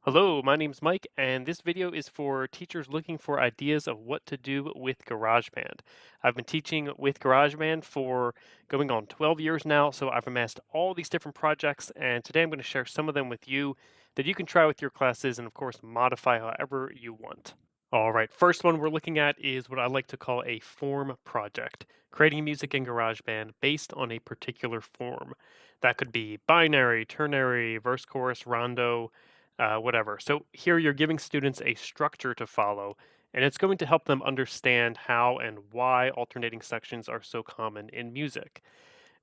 Hello, my name's Mike, and this video is for teachers looking for ideas of what to do with GarageBand. I've been teaching with GarageBand for going on 12 years now, so I've amassed all these different projects, and today I'm going to share some of them with you that you can try with your classes and, of course, modify however you want. All right, first one we're looking at is what I like to call a form project, creating music in GarageBand based on a particular form. That could be binary, ternary, verse, chorus, rondo, whatever. So here you're giving students a structure to follow, and it's going to help them understand how and why alternating sections are so common in music.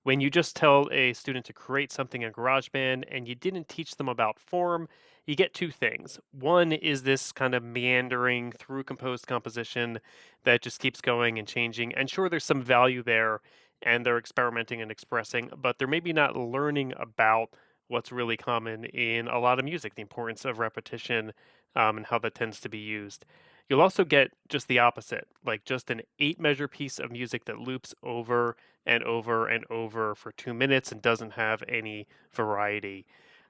When you just tell a student to create something in GarageBand and you didn't teach them about form, you get two things. One is this kind of meandering through composed composition that just keeps going and changing. And sure, there's some value there and they're experimenting and expressing, but they're maybe not learning about what's really common in a lot of music, the importance of repetition and how that tends to be used. You'll also get just the opposite, like just an 8 measure piece of music that loops over and over and over for 2 minutes and doesn't have any variety.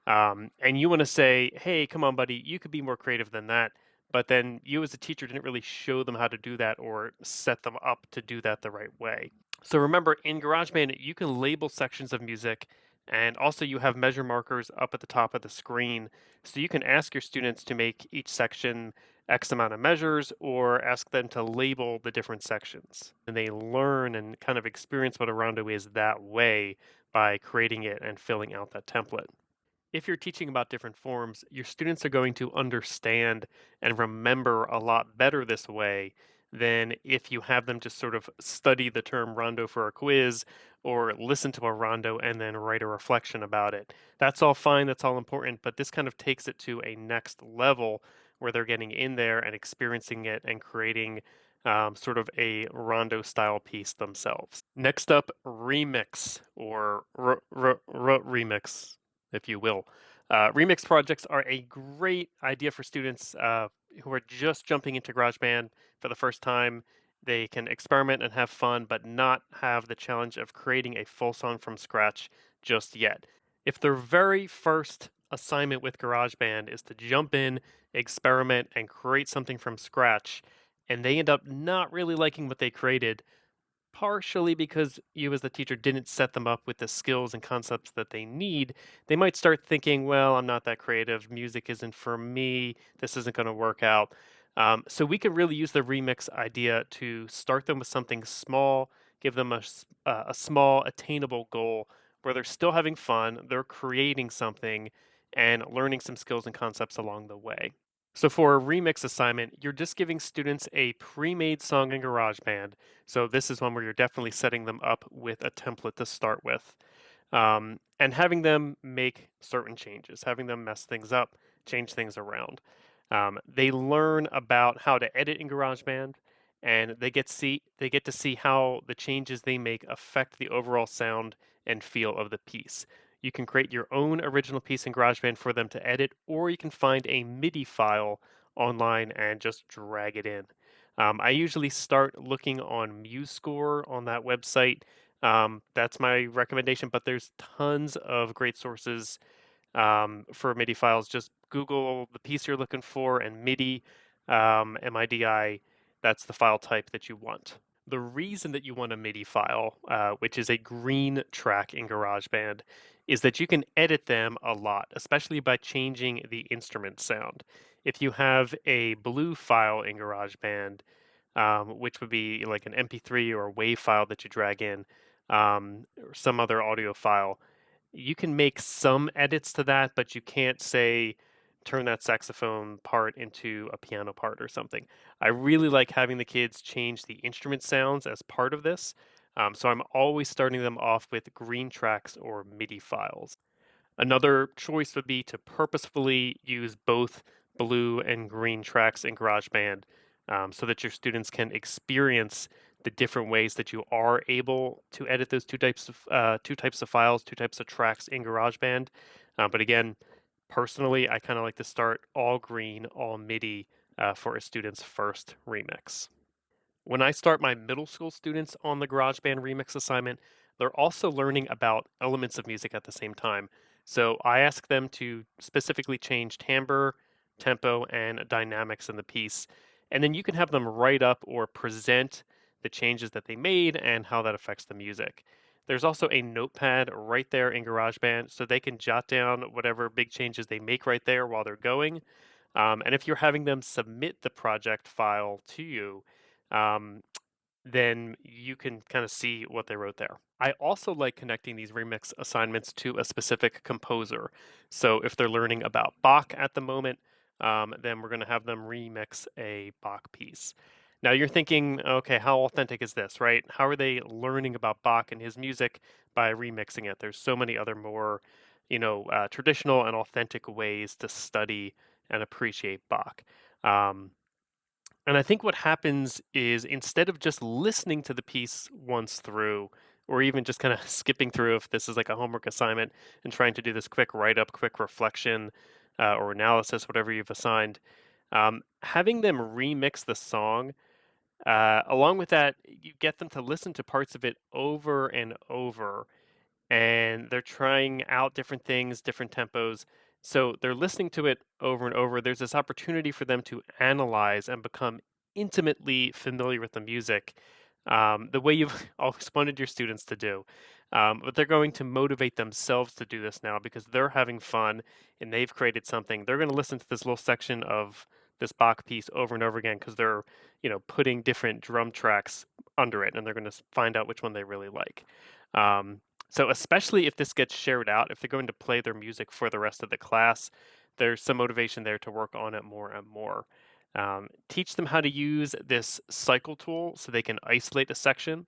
And you want to say, hey, come on, buddy, you could be more creative than that. But then you as a teacher didn't really show them how to do that or set them up to do that the right way. So remember, in GarageBand, you can label sections of music, and also you have measure markers up at the top of the screen. So you can ask your students to make each section X amount of measures or ask them to label the different sections. And they learn and kind of experience what a rondo is that way by creating it and filling out that template. If you're teaching about different forms, your students are going to understand and remember a lot better this way than if you have them just sort of study the term rondo for a quiz or listen to a rondo and then write a reflection about it. That's all fine, that's all important, but this kind of takes it to a next level where they're getting in there and experiencing it and creating sort of a rondo style piece themselves. Next up, remix or remix, if you will. Remix projects are a great idea for students who are just jumping into GarageBand for the first time. They can experiment and have fun, but not have the challenge of creating a full song from scratch just yet. If their very first assignment with GarageBand is to jump in, experiment, and create something from scratch, and they end up not really liking what they created, partially because you as the teacher didn't set them up with the skills and concepts that they need, they might start thinking, well, I'm not that creative. Music isn't for me. This isn't going to work out. So we can really use the remix idea to start them with something small, give them a small attainable goal where they're still having fun, they're creating something and learning some skills and concepts along the way. So for a remix assignment, you're just giving students a pre-made song in GarageBand. So this is one where you're definitely setting them up with a template to start with, and having them make certain changes, having them mess things up, change things around. They learn about how to edit in GarageBand, and they get to see how the changes they make affect the overall sound and feel of the piece. You can create your own original piece in GarageBand for them to edit, or you can find a MIDI file online and just drag it in. I usually start looking on MuseScore on that website. That's my recommendation, but there's tons of great sources for MIDI files. Just Google the piece you're looking for and MIDI, MIDI. That's the file type that you want. The reason that you want a MIDI file, which is a green track in GarageBand, is that you can edit them a lot, especially by changing the instrument sound. If you have a blue file in GarageBand, which would be like an MP3 or a WAV file that you drag in, or some other audio file, you can make some edits to that, but you can't say turn that saxophone part into a piano part or something. I really like having the kids change the instrument sounds as part of this. So I'm always starting them off with green tracks or MIDI files. Another choice would be to purposefully use both blue and green tracks in GarageBand so that your students can experience the different ways that you are able to edit those two types of files, two types of tracks in GarageBand. But again, personally, I kind of like to start all green, all MIDI for a student's first remix. When I start my middle school students on the GarageBand remix assignment, they're also learning about elements of music at the same time. So I ask them to specifically change timbre, tempo, and dynamics in the piece. And then you can have them write up or present the changes that they made and how that affects the music. There's also a notepad right there in GarageBand so they can jot down whatever big changes they make right there while they're going. And if you're having them submit the project file to you, um, then you can kind of see what they wrote there. I also like connecting these remix assignments to a specific composer. So if they're learning about Bach at the moment, then we're going to have them remix a Bach piece. Now you're thinking, okay, how authentic is this, right? How are they learning about Bach and his music by remixing it? There's so many other more, traditional and authentic ways to study and appreciate Bach. Um, and I think what happens is instead of just listening to the piece once through, or even just kind of skipping through if this is like a homework assignment and trying to do this quick write up, quick reflection, or analysis, whatever you've assigned, having them remix the song, along with that, you get them to listen to parts of it over and over and they're trying out different things, different tempos. So they're listening to it over and over. There's this opportunity for them to analyze and become intimately familiar with the music, the way you've always wanted your students to do. But they're going to motivate themselves to do this now because they're having fun and they've created something. They're going to listen to this little section of this Bach piece over and over again because they're, putting different drum tracks under it, and they're going to find out which one they really like. Um, so especially if this gets shared out, if they're going to play their music for the rest of the class, there's some motivation there to work on it more and more. Teach them how to use this cycle tool so they can isolate a section,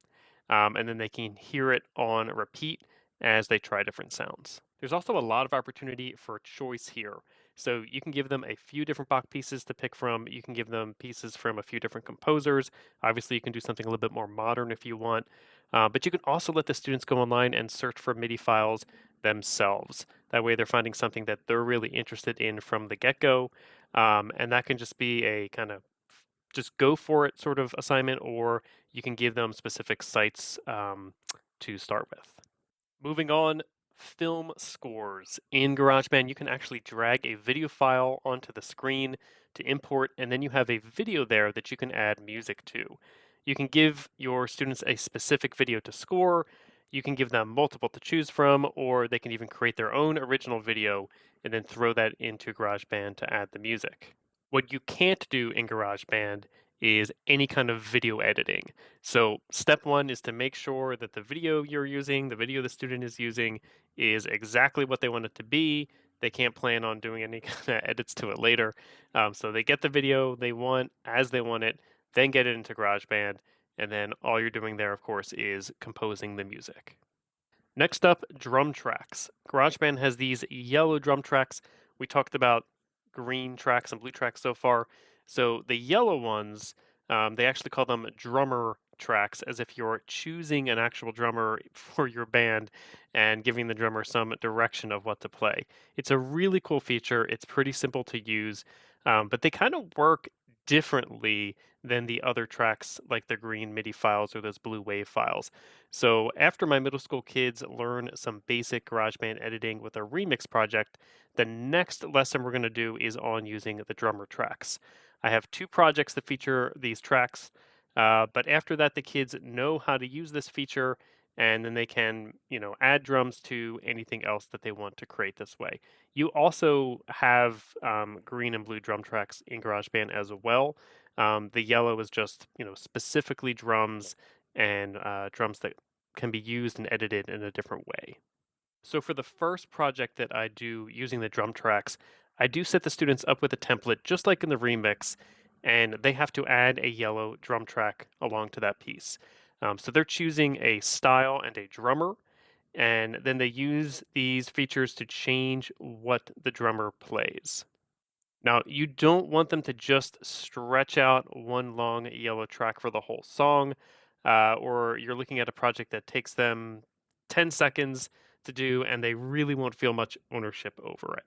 and then they can hear it on repeat as they try different sounds. There's also a lot of opportunity for choice here. So you can give them a few different Bach pieces to pick from. You can give them pieces from a few different composers. Obviously, you can do something a little bit more modern if you want. But you can also let the students go online and search for MIDI files themselves. That way, they're finding something that they're really interested in from the get go. And that can just be a kind of just go for it sort of assignment, or you can give them specific sites to start with. Moving on, film scores. In GarageBand, you can actually drag a video file onto the screen to import, and then you have a video there that you can add music to. You can give your students a specific video to score, you can give them multiple to choose from, or they can even create their own original video and then throw that into GarageBand to add the music. What you can't do in GarageBand is any kind of video editing. So step one is to make sure that the video you're using, the video the student is using, is exactly what they want it to be. They can't plan on doing any kind of edits to it later. So they get the video they want as they want it, then get it into GarageBand, and then all you're doing there, of course, is composing the music. Next up, drum tracks. GarageBand has these yellow drum tracks. We talked about green tracks and blue tracks so far. So the yellow ones, they actually call them drummer tracks, as if you're choosing an actual drummer for your band and giving the drummer some direction of what to play. It's a really cool feature. It's pretty simple to use, but they kind of work differently than the other tracks like the green MIDI files or those blue wave files. So after my middle school kids learn some basic GarageBand editing with a remix project, the next lesson we're going to do is on using the drummer tracks. I have two projects that feature these tracks, but after that, the kids know how to use this feature, and then they can, add drums to anything else that they want to create this way. You also have green and blue drum tracks in GarageBand as well. The yellow is just, specifically drums and drums that can be used and edited in a different way. So for the first project that I do using the drum tracks, I do set the students up with a template just like in the remix, and they have to add a yellow drum track along to that piece. So they're choosing a style and a drummer, and then they use these features to change what the drummer plays. Now, you don't want them to just stretch out one long yellow track for the whole song, or you're looking at a project that takes them 10 seconds to do, and they really won't feel much ownership over it.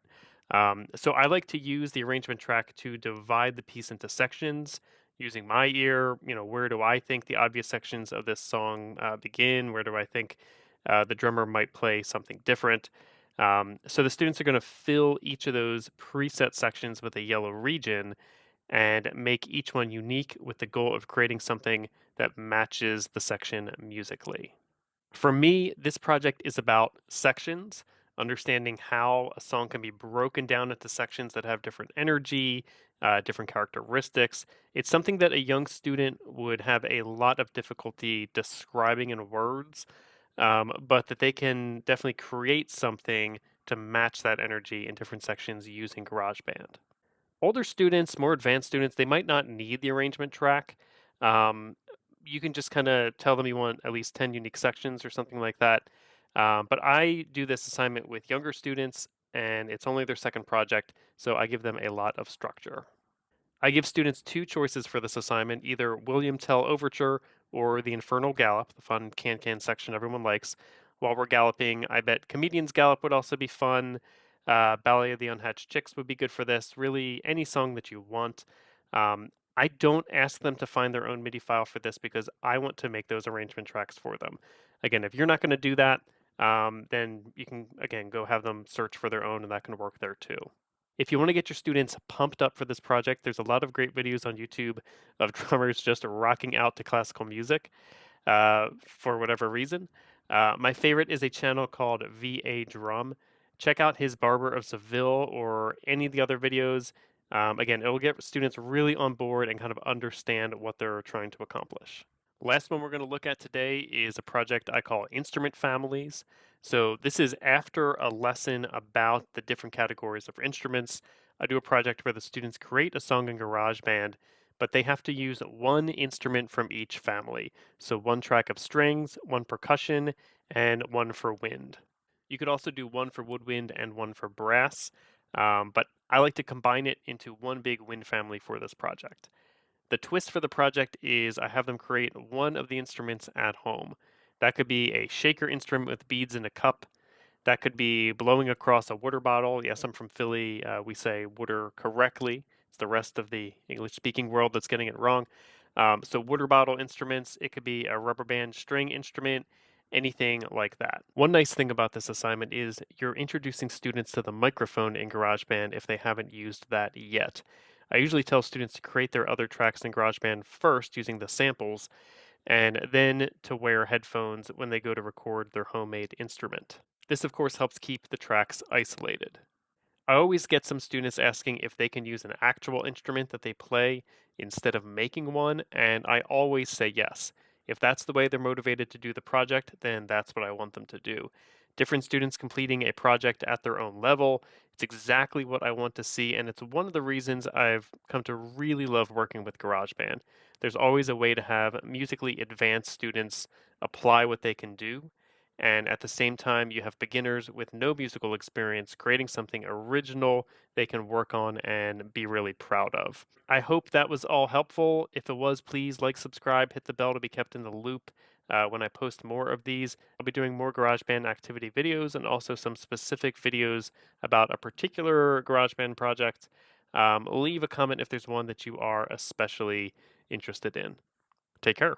So I like to use the arrangement track to divide the piece into sections using my ear. Where do I think the obvious sections of this song begin? Where do I think the drummer might play something different? So the students are going to fill each of those preset sections with a yellow region and make each one unique with the goal of creating something that matches the section musically. For me, this project is about sections, understanding how a song can be broken down into sections that have different energy, different characteristics. It's something that a young student would have a lot of difficulty describing in words, but that they can definitely create something to match that energy in different sections using GarageBand. Older students, more advanced students, they might not need the arrangement track. Um, you can just kind of tell them you want at least 10 unique sections or something like that. But I do this assignment with younger students, and it's only their second project, so I give them a lot of structure. I give students two choices for this assignment, either William Tell Overture or the Infernal Gallop, the fun can section everyone likes. While we're galloping, I bet Comedian's Gallop would also be fun. Ballet of the Unhatched Chicks would be good for this. Really, any song that you want. I don't ask them to find their own MIDI file for this because I want to make those arrangement tracks for them. Again, if you're not going to do that, then you can, again, go have them search for their own, and that can work there too. If you want to get your students pumped up for this project, there's a lot of great videos on YouTube of drummers just rocking out to classical music for whatever reason. My favorite is a channel called VA Drum. Check out his Barber of Seville or any of the other videos. Again, it'll get students really on board and kind of understand what they're trying to accomplish. Last one we're going to look at today is a project I call Instrument Families. So this is after a lesson about the different categories of instruments. I do a project where the students create a song in GarageBand, but they have to use one instrument from each family. So one track of strings, one percussion, and one for wind. You could also do one for woodwind and one for brass, but I like to combine it into one big wind family for this project. The twist for the project is I have them create one of the instruments at home. That could be a shaker instrument with beads in a cup. That could be blowing across a water bottle. Yes, I'm from Philly. We say water correctly. It's the rest of the English speaking world that's getting it wrong. So, water bottle instruments, it could be a rubber band string instrument, anything like that. One nice thing about this assignment is you're introducing students to the microphone in GarageBand if they haven't used that yet. I usually tell students to create their other tracks in GarageBand first using the samples, and then to wear headphones when they go to record their homemade instrument. This, of course, helps keep the tracks isolated. I always get some students asking if they can use an actual instrument that they play instead of making one, and I always say yes. If that's the way they're motivated to do the project, then that's what I want them to do. Different students completing a project at their own level, it's exactly what I want to see, and it's one of the reasons I've come to really love working with GarageBand. There's always a way to have musically advanced students apply what they can do, and at the same time you have beginners with no musical experience creating something original they can work on and be really proud of. I hope that was all helpful. If it was, please like, subscribe, hit the bell to be kept in the loop when I post more of these. I'll be doing more GarageBand activity videos and also some specific videos about a particular GarageBand project. Leave a comment if there's one that you are especially interested in. Take care.